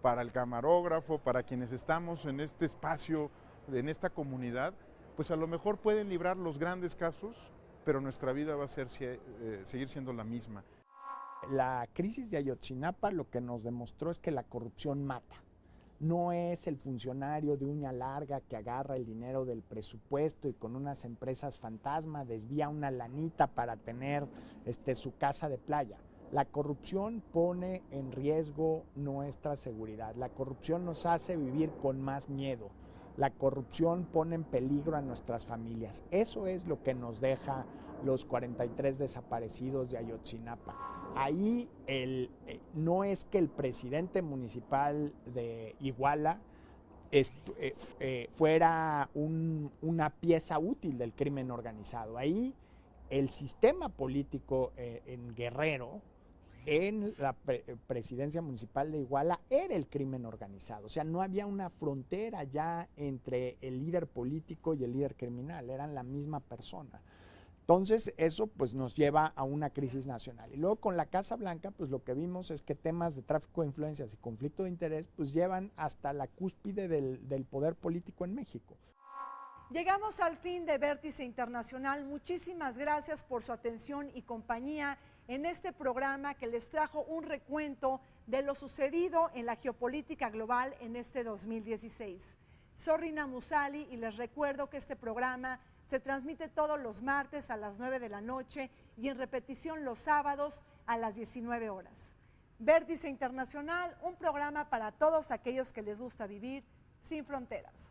para el camarógrafo, para quienes estamos en este espacio, en esta comunidad, pues a lo mejor pueden librar los grandes casos, pero nuestra vida va a seguir siendo la misma. La crisis de Ayotzinapa lo que nos demostró es que la corrupción mata. No es el funcionario de uña larga que agarra el dinero del presupuesto y con unas empresas fantasma desvía una lanita para tener su casa de playa. La corrupción pone en riesgo nuestra seguridad. La corrupción nos hace vivir con más miedo. La corrupción pone en peligro a nuestras familias. Eso es lo que nos deja los 43 desaparecidos de Ayotzinapa. Ahí no es que el presidente municipal de Iguala fuera una pieza útil del crimen organizado. Ahí el sistema político en Guerrero, en la presidencia municipal de Iguala, era el crimen organizado. O sea, no había una frontera ya entre el líder político y el líder criminal, eran la misma persona. Entonces, eso pues nos lleva a una crisis nacional. Y luego con la Casa Blanca, pues lo que vimos es que temas de tráfico de influencias y conflicto de interés, pues llevan hasta la cúspide del poder político en México. Llegamos al fin de Vértice Internacional. Muchísimas gracias por su atención y compañía en este programa que les trajo un recuento de lo sucedido en la geopolítica global en este 2016. Soy Rina Musali y les recuerdo que este programa se transmite todos los martes a las 9 de la noche y en repetición los sábados a las 19 horas. Vértice Internacional, un programa para todos aquellos que les gusta vivir sin fronteras.